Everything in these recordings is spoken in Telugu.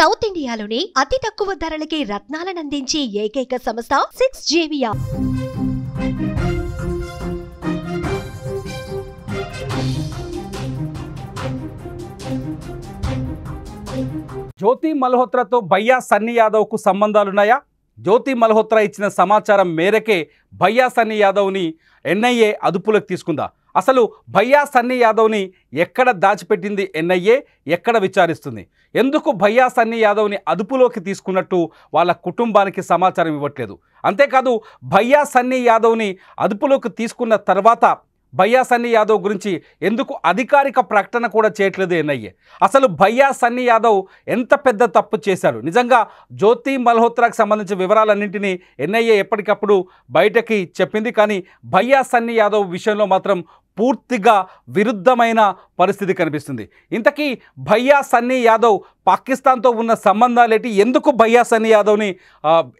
సౌత్ ఇండియాలోనే అతి తక్కువ ధరలకి రత్నాలనందించే ఏకైక సంస్థ 6JVR. జ్యోతి మల్హోత్రాతో భయ్యా సన్నీ యాదవ్కు సంబంధాలున్నాయా? జ్యోతి మల్హోత్రా ఇచ్చిన సమాచారం మేరకే భయ్యా సన్నీ యాదవ్ని ఎన్ఐఏ అదుపులోకి తీసుకుందా? అసలు భయ్యా సన్నీ యాదవ్ని ఎక్కడ దాచిపెట్టింది ఎన్ఐఏ? ఎక్కడ విచారిస్తుంది? ఎందుకు భయ్యా సన్నీ యాదవ్ని అదుపులోకి తీసుకున్నట్టు వాళ్ళ కుటుంబానికి సమాచారం ఇవ్వట్లేదు? అంతేకాదు భయ్యా సన్నీ యాదవ్ని అదుపులోకి తీసుకున్న తర్వాత భయ్యా సన్నీ యాదవ్ గురించి ఎందుకు అధికారిక ప్రకటన కూడా చేయట్లేదు ఎన్ఐఏ? అసలు భయ్యా సన్నీ యాదవ్ ఎంత పెద్ద తప్పు చేశాడు? నిజంగా జ్యోతి మల్హోత్రాకు సంబంధించిన వివరాలన్నింటినీ ఎన్ఐఏ ఎప్పటికప్పుడు బయటకి చెప్పింది. కానీ భయ్యా సన్నీ యాదవ్ విషయంలో మాత్రం పూర్తిగా విరుద్ధమైన పరిస్థితి కనిపిస్తుంది. ఇంతకీ భయ్యా సన్నీ యాదవ్ పాకిస్తాన్తో ఉన్న సంబంధాలేంటి? ఎందుకు భయ్యా సన్నీ యాదవ్ని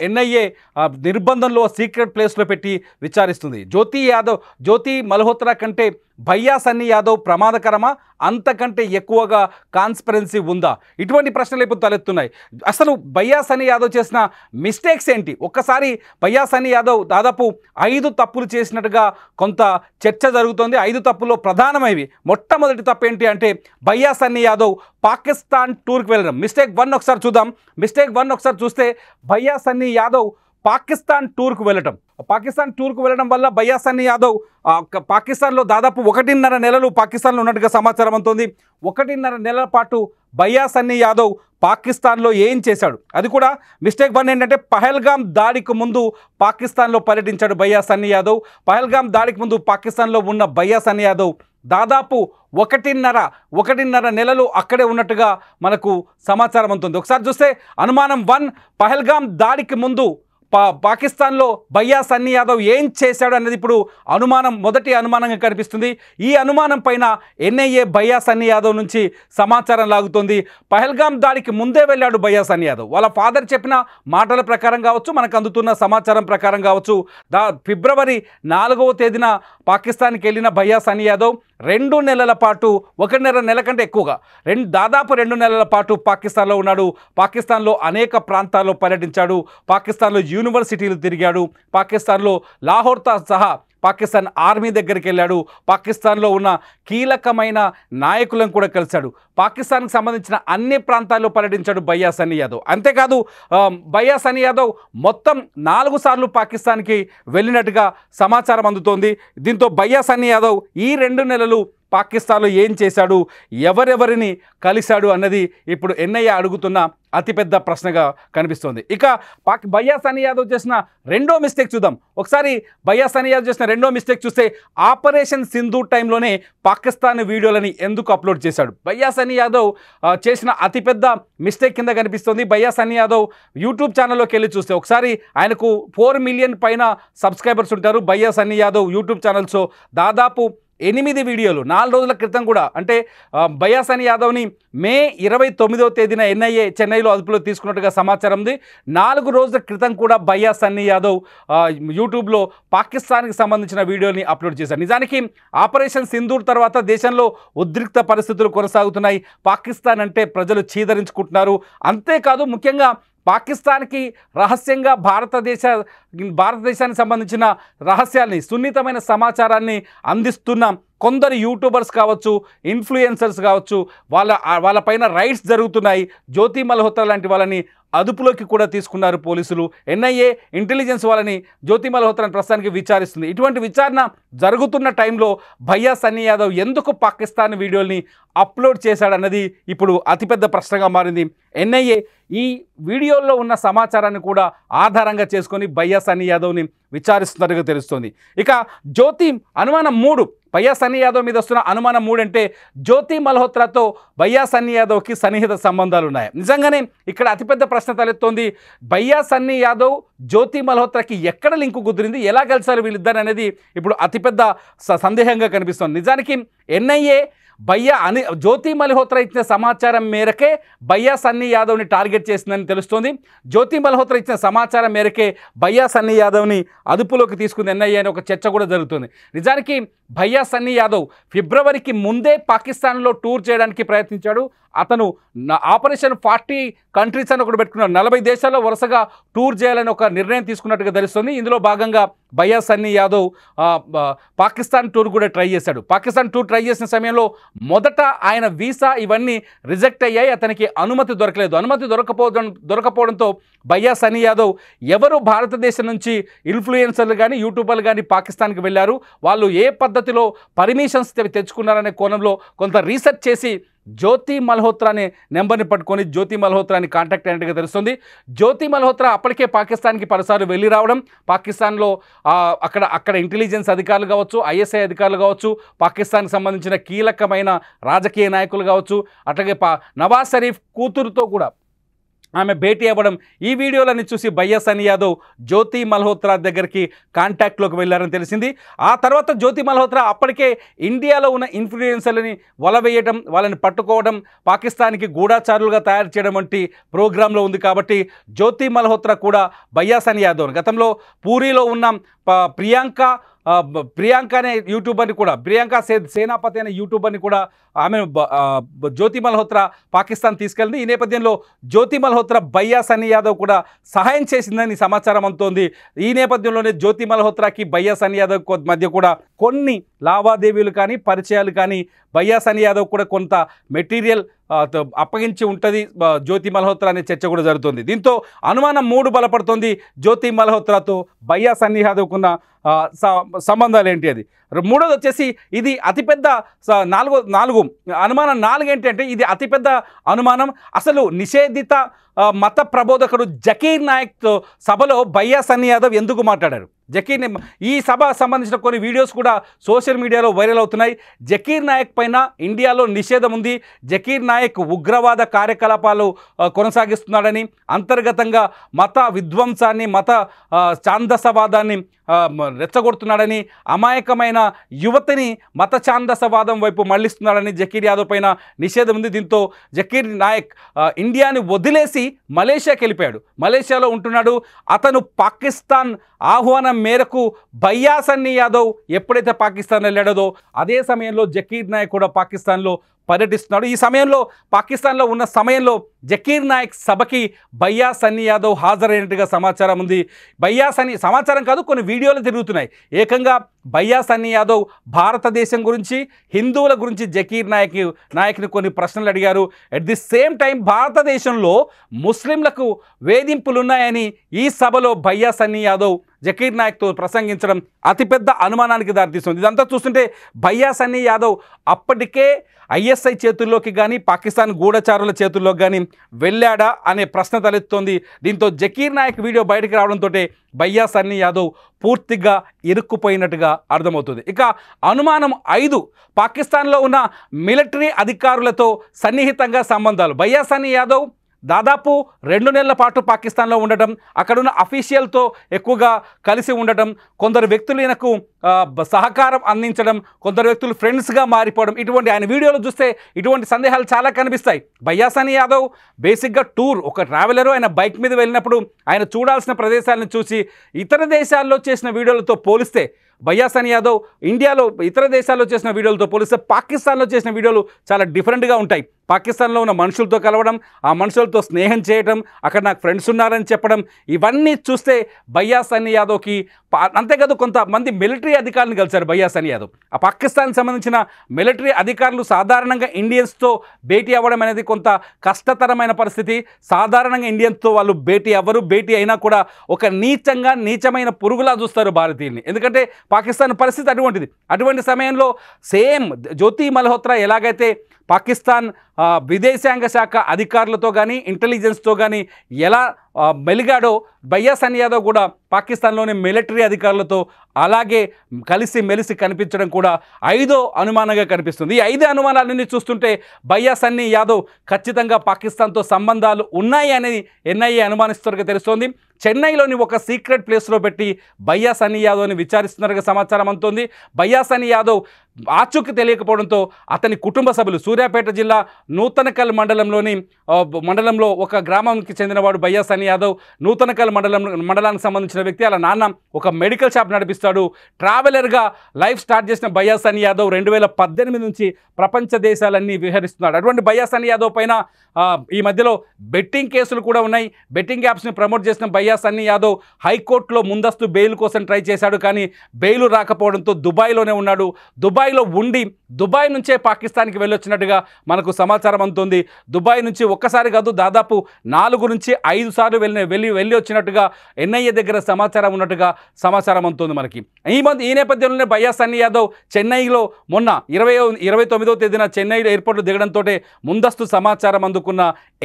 ఎన్ఐఏ నిర్బంధంలో సీక్రెట్ ప్లేస్లో పెట్టి విచారిస్తుంది? జ్యోతి మల్హోత్రా కంటే భయ్యా సన్నీ యాదవ్ ప్రమాదకరమా? అంతకంటే ఎక్కువగా కాన్స్పరెన్సీ ఉందా? ఇటువంటి ప్రశ్నలు ఇప్పుడు తలెత్తున్నాయి. అసలు భయ్యా సన్నీ యాదవ్ చేసిన మిస్టేక్స్ ఏంటి? ఒక్కసారి భయ్యా సన్నీ యాదవ్ దాదాపు 5 తప్పులు చేసినట్టుగా కొంత చర్చ జరుగుతోంది. 5 తప్పుల్లో ప్రధానమైనవి. మొట్టమొదటి తప్పు ఏంటి అంటే భయ్యా సన్నీ యాదవ్ పాకిస్తాన్ టూర్కి వెళ్ళడం. మిస్టేక్ 1 ఒకసారి చూద్దాం. మిస్టేక్ 1 ఒకసారి చూస్తే భయ్యా సన్నీ యాదవ్ పాకిస్తాన్ టూర్కు వెళ్ళడం వల్ల భయ్యా సన్నీ యాదవ్ పాకిస్తాన్లో దాదాపు 1.5 నెలలు పాకిస్తాన్లో ఉన్నట్టుగా సమాచారం అందుతోంది. 1.5 నెలల పాటు భయ్యా సన్నీ యాదవ్ పాకిస్తాన్లో ఏం చేశాడు? అది కూడా మిస్టేక్ 1 ఏంటంటే పహల్గామ్ దాడికి ముందు పాకిస్తాన్లో పర్యటించాడు భయ్యా సన్నీ యాదవ్. పహల్గామ్ దాడికి ముందు పాకిస్తాన్లో ఉన్న భయ్యా సన్నీ యాదవ్ దాదాపు 1.5 నెలలు అక్కడే ఉన్నట్టుగా మనకు సమాచారం అందుతుంది. ఒకసారి చూస్తే అనుమానం 1, పహల్గామ్ దాడికి ముందు పాకిస్తాన్లో భయ్యా సన్నీ యాదవ్ ఏం చేశాడు అన్నది ఇప్పుడు మొదటి అనుమానంగా కనిపిస్తుంది. ఈ అనుమానం పైన ఎన్ఐఏ భయ్యా సన్నీ యాదవ్ నుంచి సమాచారం లాగుతోంది. పహల్గామ్ దాడికి ముందే వెళ్ళాడు భయ్యా సన్నీ యాదవ్. వాళ్ళ ఫాదర్ చెప్పిన మాటల ప్రకారం కావచ్చు, మనకు అందుతున్న సమాచారం ప్రకారం కావచ్చు, ఫిబ్రవరి 4వ తేదీన పాకిస్తాన్కి వెళ్ళిన భయ్యా సన్నీ యాదవ్ 2 నెలల పాటు, 1.5 నెల కంటే ఎక్కువగా దాదాపు 2 నెలల పాటు పాకిస్తాన్లో ఉన్నాడు. పాకిస్తాన్లో అనేక ప్రాంతాల్లో పర్యటించాడు. పాకిస్తాన్లో యూనివర్సిటీలు తిరిగాడు. పాకిస్తాన్లో లాహోర్తో సహా పాకిస్తాన్ ఆర్మీ దగ్గరికి వెళ్ళాడు. పాకిస్తాన్లో ఉన్న కీలకమైన నాయకులను కూడా కలిశాడు. పాకిస్తాన్కి సంబంధించిన అన్ని ప్రాంతాల్లో పర్యటించాడు భయ్యా సన్నీ యాదవ్. అంతేకాదు భయ్యా సన్నీ యాదవ్ మొత్తం 4 సార్లు పాకిస్తాన్కి వెళ్ళినట్టుగా సమాచారం అందుతోంది. దీంతో భయ్యా సన్నీ యాదవ్ ఈ 2 నెలలు పాకిస్తాన్లో ఏం చేశాడు, ఎవరెవరిని కలిశాడు అన్నది ఇప్పుడు ఎన్ఐఏ అడుగుతున్న అతిపెద్ద ప్రశ్నగా కనిపిస్తోంది. ఇక భయ్యా సన్నీ యాదవ్ చేసిన రెండో మిస్టేక్ చూద్దాం. ఒకసారి భయ్యా సన్నీ యాదవ్ చేసిన రెండో మిస్టేక్ చూస్తే ఆపరేషన్ సింధూర్ టైంలోనే పాకిస్తాన్ వీడియోలని ఎందుకు అప్లోడ్ చేశాడు? భయ్యా సన్నీ యాదవ్ చేసిన అతిపెద్ద మిస్టేక్ కింద కనిపిస్తుంది. భయ్యా సన్నీ యాదవ్ యూట్యూబ్ ఛానల్లోకి వెళ్ళి చూస్తే ఒకసారి ఆయనకు 4 మిలియన్ పైన సబ్స్క్రైబర్స్ ఉంటారు. భయ్యా సన్నీ యాదవ్ యూట్యూబ్ ఛానల్స్లో దాదాపు 8 వీడియోలు 4 రోజుల క్రితం కూడా, అంటే భయ్యా సన్నీ యాదవ్ని మే 29వ తేదీన ఎన్ఐఏ చెన్నైలో అదుపులో తీసుకున్నట్టుగా సమాచారం ఉంది. 4 రోజుల క్రితం కూడా భయ్యా సన్నీ యాదవ్ యూట్యూబ్లో పాకిస్తాన్కి సంబంధించిన వీడియోని అప్లోడ్ చేశారు. నిజానికి ఆపరేషన్ సింధూర్ తర్వాత దేశంలో ఉద్రిక్త పరిస్థితులు కొనసాగుతున్నాయి. పాకిస్తాన్ అంటే ప్రజలు చీదరించుకుంటున్నారు. అంతేకాదు ముఖ్యంగా పాకిస్తాన్కి రహస్యంగా భారతదేశానికి సంబంధించిన రహస్యాల్ని, సున్నితమైన సమాచారాన్ని అందిస్తున్న కొందరు యూట్యూబర్స్ కావచ్చు, ఇన్ఫ్లుయెన్సర్స్ కావచ్చు, వాళ్ళపైన రైట్స్ జరుగుతున్నాయి. జ్యోతి మల్హోత్రా లాంటి వాళ్ళని అదుపులోకి కూడా తీసుకున్నారు పోలీసులు. ఎన్ఐఏ ఇంటెలిజెన్స్ వాళ్ళని జ్యోతి మల్హోత్రాని ప్రస్తుతానికి విచారిస్తుంది. ఇటువంటి విచారణ జరుగుతున్న టైంలో భయ్యా సన్నీ యాదవ్ ఎందుకు పాకిస్తాన్ వీడియోల్ని అప్లోడ్ చేశాడన్నది ఇప్పుడు అతిపెద్ద ప్రశ్నగా మారింది. ఎన్ఐఏ ఈ వీడియోల్లో ఉన్న సమాచారాన్ని కూడా ఆధారంగా చేసుకొని భయ్యా సన్నీ యాదవ్ని విచారిస్తున్నట్టుగా తెలుస్తోంది. ఇక అనుమానం 3, భయ్యా సన్నీ యాదవ్ మీద వస్తున్న అనుమానం 3 అంటే జ్యోతి మల్హోత్రాతో భయ్యా సన్నీ యాదవ్కి సన్నిహిత సంబంధాలు ఉన్నాయి. నిజంగానే ఇక్కడ అతిపెద్ద ప్రశ్న తలెత్తోంది. భయ్యా సన్నీ యాదవ్ జ్యోతి మల్హోత్రాకి ఎక్కడ లింకు కుదిరింది, ఎలా కలిసారు వీళ్ళిద్దరు అనేది ఇప్పుడు అతిపెద్ద సందేహంగా కనిపిస్తోంది. నిజానికి ఎన్ఐఏ జ్యోతి మల్హోత్రా ఇచ్చిన సమాచారం మేరకే భయ్యా సన్నీ యాదవ్ని టార్గెట్ చేసిందని తెలుస్తోంది. జ్యోతి మల్హోత్రా ఇచ్చిన సమాచారం మేరకే భయ్యా సన్నీ యాదవ్ని అదుపులోకి తీసుకుంది ఎన్ఐఏ అని ఒక చర్చ కూడా జరుగుతుంది. నిజానికి భయ్యా సన్నీ యాదవ్ ఫిబ్రవరికి ముందే పాకిస్తాన్లో టూర్ చేయడానికి ప్రయత్నించాడు. అతను ఆపరేషన్ 40 కంట్రీస్ అని ఒకటి పెట్టుకున్నాడు. 40 దేశాల్లో వరుసగా టూర్ చేయాలని ఒక నిర్ణయం తీసుకున్నట్టుగా తెలుస్తుంది. ఇందులో భాగంగా భయ్యా సన్నీ యాదవ్ పాకిస్తాన్ టూర్ కూడా ట్రై చేశాడు. పాకిస్తాన్ టూర్ ట్రై చేసిన సమయంలో మొదట ఆయన వీసా ఇవన్నీ రిజెక్ట్ అయ్యాయి. అతనికి అనుమతి దొరకలేదు. అనుమతి దొరకపోవడంతో భయ్యా సన్నీ యాదవ్ ఎవరు భారతదేశం నుంచి ఇన్ఫ్లుయెన్సర్లు కానీ యూట్యూబర్లు కానీ పాకిస్తాన్కి వెళ్ళారు, వాళ్ళు ఏ పద్ధతిలో పర్మిషన్స్ తెచ్చుకున్నారనే కోణంలో కొంత రీసెర్చ్ చేసి జ్యోతి మల్హోత్రా అనే నెంబర్ని పట్టుకొని జ్యోతి మల్హోత్రాని కాంటాక్ట్ అయినట్టుగా తెలుస్తుంది. జ్యోతి మల్హోత్రా అప్పటికే పాకిస్తాన్కి పలుసార్లు వెళ్ళి రావడం, పాకిస్తాన్లో అక్కడ ఇంటెలిజెన్స్ అధికారులు కావచ్చు, ఐఎస్ఐ అధికారులు కావచ్చు, పాకిస్తాన్కి సంబంధించిన కీలకమైన రాజకీయ నాయకులు కావచ్చు, అట్లాగే నవాజ్ షరీఫ్ కూతురుతో కూడా ఆమె భేటీ అవ్వడం, ఈ వీడియోలన్నీ చూసి భయ్యా సన్నీ యాదవ్ జ్యోతి మల్హోత్రా దగ్గరికి కాంటాక్ట్లోకి వెళ్ళారని తెలిసింది. ఆ తర్వాత జ్యోతి మల్హోత్రా అప్పటికే ఇండియాలో ఉన్న ఇన్ఫ్లుయెన్సర్లని వలవేయడం, వాళ్ళని పట్టుకోవడం, పాకిస్తాన్కి గూఢాచారులుగా తయారు చేయడం వంటి ప్రోగ్రాంలో ఉంది. కాబట్టి జ్యోతి మల్హోత్రా కూడా భయ్యా సన్నీ యాదవ్ గతంలో పూరిలో ఉన్న ప్రియాంక అనే యూట్యూబర్ని కూడా, ప్రియాంక సేనాపతి అనే యూట్యూబర్ని కూడా ఆమె జ్యోతి మల్హోత్రా పాకిస్తాన్ తీసుకెళ్ళింది. ఈ నేపథ్యంలో జ్యోతి మల్హోత్రా భయ్యా సన్నీ యాదవ్ కూడా సహాయం చేసిందని సమాచారం అందుతోంది. ఈ నేపథ్యంలోనే జ్యోతి మల్హోత్రాకి భయ్యా సన్నీ యాదవ్ మధ్య కూడా కొన్ని లావాదేవీలు కానీ పరిచయాలు కానీ భయ్యా సన్నీ యాదవ్ కూడా కొంత మెటీరియల్ అప్పగించి ఉంటుంది జ్యోతి మల్హోత్రా అనే చర్చ కూడా జరుగుతుంది. దీంతో అనుమానం 3 బలపడుతుంది జ్యోతి మల్హోత్రాతో భయ్యా సన్నీ యాదవ్కున్న సంబంధాలు ఏంటి అది. మూడోది వచ్చేసి ఇది అతిపెద్ద అనుమానం 4 ఏంటంటే ఇది అతిపెద్ద అనుమానం. అసలు నిషేధిత మత ప్రబోధకుడు జకీర్ నాయక్తో సభలో భయ్యా సన్నీ యాదవ్ ఎందుకు మాట్లాడారు? ఈ సభ సంబంధించిన కొన్ని వీడియోస్ కూడా సోషల్ మీడియాలో వైరల్ అవుతున్నాయి. జకీర్ నాయక్ పైన ఇండియాలో నిషేధం ఉంది, జకీర్ నాయక్ ఉగ్రవాద కార్యకలాపాలు కొనసాగిస్తున్నాడని, అంతర్గతంగా మత విధ్వంసాన్ని మత ఛాందసవాదాన్ని రెచ్చగొడుతున్నాడని, అమాయకమైన యువతిని మత ఛాందసవాదం వైపు మళ్లిస్తున్నాడని జకీర్ యాదవ్ పైన నిషేధం ఉంది. దీంతో జకీర్ నాయక్ ఇండియాని వదిలేసి మలేషియాకి వెళ్ళిపోయాడు, మలేషియాలో ఉంటున్నాడు. అతను పాకిస్తాన్ ఆహ్వానం మేరకు భయ్యా సన్నీ యాదవ్ ఎప్పుడైతే పాకిస్తాన్ వెళ్ళాడో అదే సమయంలో జకీర్ నాయక్ కూడా పాకిస్తాన్లో పర్యటిస్తున్నాడు. ఈ సమయంలో పాకిస్తాన్లో ఉన్న సమయంలో జకీర్ నాయక్ సభకి భయ్యా సన్నీ యాదవ్ హాజరైనట్టుగా సమాచారం ఉంది. భయ్యా సన్నీ సమాచారం కాదు, కొన్ని వీడియోలు తిరుగుతున్నాయి. ఏకంగా భయ్యా సన్నీ యాదవ్ భారతదేశం గురించి, హిందువుల గురించి జకీర్ నాయక్ని కొన్ని ప్రశ్నలు అడిగారు. అట్ ది సేమ్ టైం భారతదేశంలో ముస్లింలకు వేధింపులున్నాయని ఈ సభలో భయ్యా సన్నీ యాదవ్ జకీర్ నాయక్తో ప్రసంగించడం అతిపెద్ద అనుమానానికి దారితీస్తుంది. ఇదంతా చూస్తుంటే భయ్యా సన్నీ యాదవ్ అప్పటికే ఐఎస్ఐ చేతుల్లోకి కానీ పాకిస్తాన్ గూఢచారుల చేతుల్లోకి కానీ వెళ్ళాడా అనే ప్రశ్న తలెత్తుతోంది. దీంతో జకీర్ నాయక్ వీడియో బయటకు రావడంతో భయ్యా సన్నీ యాదవ్ పూర్తిగా ఇరుక్కుపోయినట్టుగా అర్థమవుతుంది. ఇక అనుమానం 5, పాకిస్తాన్లో ఉన్న మిలిటరీ అధికారులతో సన్నిహితంగా సంబంధాలు. భయ్యా సన్నీ యాదవ్ దాదాపు 2 నెలల పాటు పాకిస్తాన్లో ఉండటం, అక్కడున్న అఫీషియల్తో ఎక్కువగా కలిసి ఉండటం, కొందరు వ్యక్తులు ఈయనకు సహకారం అందించడం, కొందరు వ్యక్తులు ఫ్రెండ్స్గా మారిపోవడం, ఇటువంటి ఆయన వీడియోలు చూస్తే ఇటువంటి సందేహాలు చాలా కనిపిస్తాయి. భయ్యా సన్నీ యాదవ్ బేసిక్గా ఒక ట్రావెలరు. ఆయన బైక్ మీద వెళ్ళినప్పుడు ఆయన చూడాల్సిన ప్రదేశాలను చూసి ఇతర దేశాల్లో చేసిన వీడియోలతో పోలిస్తే భయ్యా సన్నీ యాదవ్ ఇండియాలో ఇతర దేశాల్లో చేసిన వీడియోలతో పోలిస్తే పాకిస్తాన్లో చేసిన వీడియోలు చాలా డిఫరెంట్గా ఉంటాయి. పాకిస్తాన్లో ఉన్న మనుషులతో కలవడం, ఆ మనుషులతో స్నేహం చేయడం, అక్కడ నాకు ఫ్రెండ్స్ ఉన్నారని చెప్పడం, ఇవన్నీ చూస్తే భయ్యా సన్నీ యాదవ్కి అంతేకాదు కొంతమంది మిలిటరీ అధికారులను కలిశారు భయ్యా సన్నీ యాదవ్. ఆ పాకిస్తాన్కి సంబంధించిన మిలిటరీ అధికారులు సాధారణంగా ఇండియన్స్తో భేటీ అవ్వడం అనేది కొంత కష్టతరమైన పరిస్థితి. సాధారణంగా ఇండియన్స్తో వాళ్ళు భేటీ అవ్వరు. భేటీ అయినా కూడా ఒక నీచమైన పురుగులా చూస్తారు భారతీయుల్ని. ఎందుకంటే పాకిస్తాన్ పరిస్థితి అటువంటిది. అటువంటి సమయంలో సేమ్ జ్యోతి మల్హోత్రా ఎలాగైతే పాకిస్తాన్ విదేశాంగ శాఖ అధికారులతో కానీ ఇంటెలిజెన్స్తో కానీ ఎలా మెలిగాడో భయ్యా సన్నీ యాదవ్ కూడా పాకిస్తాన్లోని మిలిటరీ అధికారులతో అలాగే కలిసి మెలిసి కనిపించడం కూడా 5వ అనుమానంగా కనిపిస్తుంది. ఈ 5 అనుమానాలన్నీ చూస్తుంటే భయ్యా సన్నీ యాదవ్ ఖచ్చితంగా పాకిస్తాన్తో సంబంధాలు ఉన్నాయి అనేది ఎన్ఐఏ అనుమానిస్తున్నట్టుగా తెలుస్తోంది. చెన్నైలోని ఒక సీక్రెట్ ప్లేస్లో పెట్టి భయ్యా సన్నీ యాదవ్ని విచారిస్తున్నట్టుగా సమాచారం అందుతోంది. భయ్యా సన్నీ యాదవ్ ఆచూకీ తెలియకపోవడంతో అతని కుటుంబ సభ్యులు సూర్యాపేట జిల్లా నూతనకల్ మండలంలో ఒక గ్రామానికి చెందినవాడు భయ్యా సన్నీ సన్నీ యాదవ్ నూతనకల్ మండలానికి సంబంధించిన వ్యక్తి. అలా నాన్న ఒక మెడికల్ షాప్ నడిపిస్తాడు. ట్రావెలర్గా లైఫ్ స్టార్ట్ చేసిన భయ్యా సన్నీ యాదవ్ 2018 నుంచి ప్రపంచ దేశాలన్నీ విహరిస్తున్నాడు. అటువంటి భయ్యా సన్నీ యాదవ్ పైన ఈ మధ్యలో బెట్టింగ్ కేసులు కూడా ఉన్నాయి. బెట్టింగ్ యాప్స్ని ప్రమోట్ చేసిన భయ్యా సన్నీ యాదవ్ హైకోర్టులో ముందస్తు బెయిల్ కోసం ట్రై చేశాడు. కానీ బెయిల్ రాకపోవడంతో దుబాయ్లోనే ఉన్నాడు. దుబాయ్లో ఉండి దుబాయ్ నుంచే పాకిస్తాన్కి వెళ్ళొచ్చినట్టుగా మనకు సమాచారం అందుతుంది. దుబాయ్ నుంచి ఒక్కసారి కాదు, దాదాపు 4 నుంచి 5 సార్లు వెళ్ళి వచ్చినట్టుగా ఎన్ఐఏ దగ్గర సమాచారం ఉన్నట్టుగా సమాచారం అందుతుంది మనకి. ఈ నేపథ్యంలోనే భయ్యా సన్నీ యాదవ్ చెన్నైలో మొన్న 29వ తేదీన చెన్నై ఎయిర్పోర్ట్లో దిగడంతో ముందస్తు సమాచారం అందుకున్న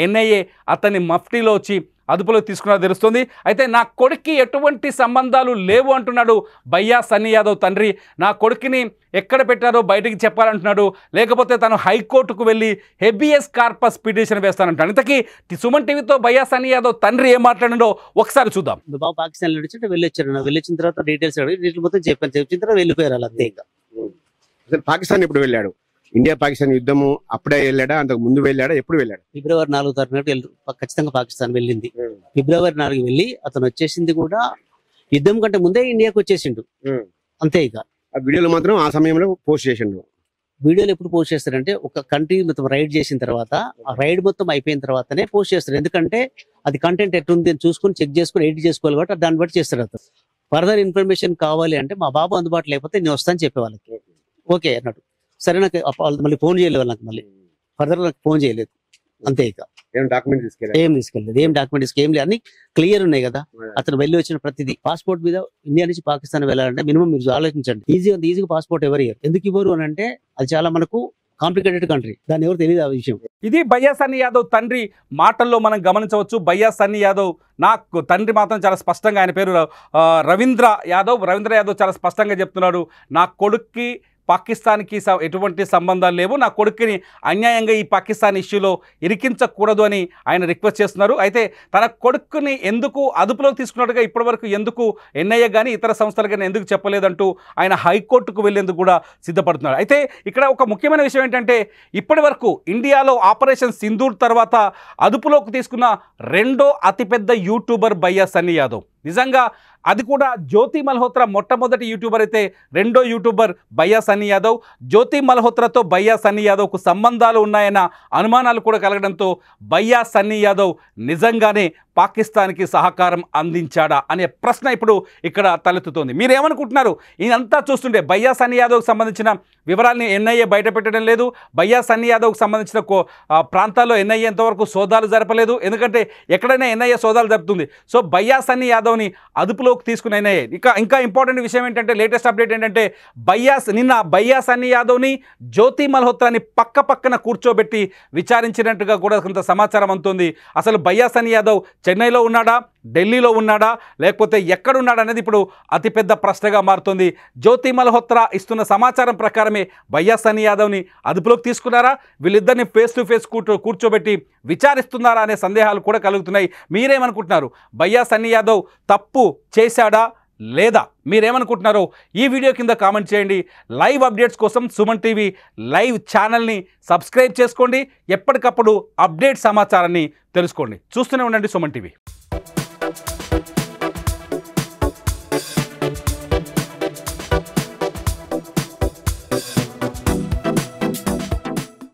ఎన్ఐఏ అతన్ని మఫ్టీలో వచ్చి అదుపులోకి తీసుకున్నది తెలుస్తుంది. అయితే నా కొడుక్కి ఎటువంటి సంబంధాలు లేవు అంటున్నాడు భయ్యా సన్నీ యాదవ్ తండ్రి. నా కొడుకుని ఎక్కడ పెట్టారో బయటికి చెప్పాలంటున్నాడు. లేకపోతే తను హైకోర్టుకు వెళ్ళి హెబియస్ కార్పస్ పిటిషన్ వేస్తానంటాడు. ఇంతకీ సుమన్ టీవీతో భయ్యా సన్నీ యాదవ్ తండ్రి ఏం మాట్లాడిందో ఒకసారి చూద్దాం. బాబు పాకిస్తాన్ వెళ్ళొచ్చి వెళ్ళొచ్చిన తర్వాత డీటెయిల్స్ మొత్తం చెప్పాను. చెప్పిన తర్వాత వెళ్ళిపోయారు అలా అంతే. అసలు పాకిస్తాన్ ఎప్పుడు వెళ్ళాడు? ఇండియా పాకిస్తాన్ యుద్ధము అప్పుడే వెళ్ళాడా, అంతకు ముందు వెళ్ళాడా, ఎప్పుడు వెళ్ళాడు? ఫిబ్రవరి 4వ తారీఖు ఖచ్చితంగా పాకిస్తాన్ వెళ్ళింది. ఫిబ్రవరి 4 వెళ్ళి అతను వచ్చేసింది కూడా యుద్ధం కంటే ముందే ఇండియాకి వచ్చేసిండు అంతే. ఇక ఆ వీడియోలు మాత్రం ఆ సమయంలో పోస్ట్ చేసిండు. వీడియోలు ఎప్పుడు పోస్ట్ చేస్తారంటే ఒక కంట్రీ మొత్తం రైడ్ చేసిన తర్వాత, ఆ రైడ్ మొత్తం అయిపోయిన తర్వాతనే పోస్ట్ చేస్తారు. ఎందుకంటే అది కంటెంట్ ఎట్లుంది అని చూసుకుని చెక్ చేసుకుని ఎడిట్ చేసుకోవాలి కాబట్టి దాన్ని బట్టి చేస్తారు. అతను ఫర్దర్ ఇన్ఫర్మేషన్ కావాలి అంటే మా బాబు అందుబాటులో లేకపోతే నేను వస్తాను చెప్పే వాళ్ళకి. ఓకే అన్నాడు. సరే, నాకు మళ్ళీ ఫోన్ చేయలేదు. నాకు మళ్ళీ ఫర్దర్ నాకు ఫోన్ చేయలేదు అంతే. ఇక ఏం తీసుకెళ్ళలేదు, ఏం డాక్యుమెంట్స్ ఏం లేదు, అన్ని క్లియర్ ఉన్నాయి కదా. అతను వెళ్ళి వచ్చిన ప్రతిదీ పాస్పోర్ట్ మీద ఇండియా నుంచి పాకిస్తాన్ వెళ్ళాలంటే మినిమం మీరు ఆలోచించండి. ఈజీగా పాస్పోర్ట్ ఎవరు ఇయ్యరు. ఎందుకు ఇవ్వరు అని అంటే అది చాలా మనకు కాంప్లికేటెడ్ కంట్రీ, దాన్ని ఎవరు తెలియదు ఆ విషయం. ఇది భయ్యా సన్నీ యాదవ్ తండ్రి మాటల్లో మనం గమనించవచ్చు. భయ్యా సన్నీ యాదవ్ నాకు తండ్రి మాత్రం చాలా స్పష్టంగా, ఆయన పేరు రవీంద్ర యాదవ్ చాలా స్పష్టంగా చెప్తున్నాడు. నా కొడుక్కి పాకిస్తాన్కి ఎటువంటి సంబంధాలు లేవు, నా కొడుకుని అన్యాయంగా ఈ పాకిస్తాన్ ఇష్యూలో ఇరికించకూడదు అని ఆయన రిక్వెస్ట్ చేస్తున్నారు. అయితే తన కొడుకుని ఎందుకు అదుపులోకి తీసుకున్నట్టుగా ఇప్పటివరకు ఎందుకు ఎన్ఐఏ కానీ ఇతర సంస్థలు కానీ ఎందుకు చెప్పలేదంటూ ఆయన హైకోర్టుకు వెళ్లేందుకు కూడా సిద్ధపడుతున్నారు. అయితే ఇక్కడ ఒక ముఖ్యమైన విషయం ఏంటంటే ఇప్పటి వరకు ఇండియాలో ఆపరేషన్ సింధూర్ తర్వాత అదుపులోకి తీసుకున్న రెండో అతిపెద్ద యూట్యూబర్ భయ్యా సన్నీ యాదవ్. నిజంగా అది కూడా జ్యోతి మల్హోత్రా మొట్టమొదటి యూట్యూబర్ అయితే రెండో యూట్యూబర్ భయ్యా సన్నీ యాదవ్. జ్యోతి మల్హోత్రాతో భయ్యా సన్నీ యాదవ్కు సంబంధాలు ఉన్నాయన్న అనుమానాలు కూడా కలగడంతో భయ్యా సన్నీ యాదవ్ నిజంగానే పాకిస్తాన్కి సహకారం అందించాడా అనే ప్రశ్న ఇప్పుడు ఇక్కడ తలెత్తుతోంది. మీరేమనుకుంటున్నారు? ఇదంతా చూస్తుంటే భయ్యా సన్నీ యాదవ్కి సంబంధించిన వివరాలని ఎన్ఐఏ బయటపెట్టడం లేదు. భయ్యా సన్నీ యాదవ్కి సంబంధించిన ప్రాంతాల్లో ఎన్ఐఏ ఎంతవరకు సోదాలు జరపలేదు. ఎందుకంటే ఎక్కడైనా ఎన్ఐఏ సోదాలు జరుపుతుంది. సో భయ్యా సన్నీ యాదవ్ని అదుపులోకి తీసుకున్న ఎన్ఐఏ. ఇంకా ఇంపార్టెంట్ విషయం ఏంటంటే లేటెస్ట్ అప్డేట్ ఏంటంటే నిన్న భయ్యా సన్నీ యాదవ్ని జ్యోతి మల్హోత్రాని పక్కన కూర్చోబెట్టి విచారించినట్టుగా కూడా కొంత సమాచారం అందుతుంది. అసలు భయ్యా సన్నీ యాదవ్ చెన్నైలో ఉన్నాడా, ఢిల్లీలో ఉన్నాడా, లేకపోతే ఎక్కడున్నాడా అనేది ఇప్పుడు అతిపెద్ద ప్రశ్నగా మారుతుంది. జ్యోతి మల్హోత్రా ఇస్తున్న సమాచారం ప్రకారమే భయ్యా సన్నీ యాదవ్ని అదుపులోకి తీసుకున్నారా, వీళ్ళిద్దరిని ఫేస్ టు ఫేస్ కూర్చోబెట్టి విచారిస్తున్నారా అనే సందేహాలు కూడా కలుగుతున్నాయి. మీరేమనుకుంటున్నారు? భయ్యా సన్నీ యాదవ్ తప్పు చేశాడా లేదా? మీరేమనుకుంటున్నారో ఈ వీడియో కింద కామెంట్ చేయండి. లైవ్ అప్డేట్స్ కోసం సుమన్ టీవీ లైవ్ ఛానల్ని సబ్స్క్రైబ్ చేసుకోండి. ఎప్పటికప్పుడు అప్డేట్ సమాచారాన్ని తెలుసుకోండి. చూస్తూనే ఉండండి సుమన్ టీవీ.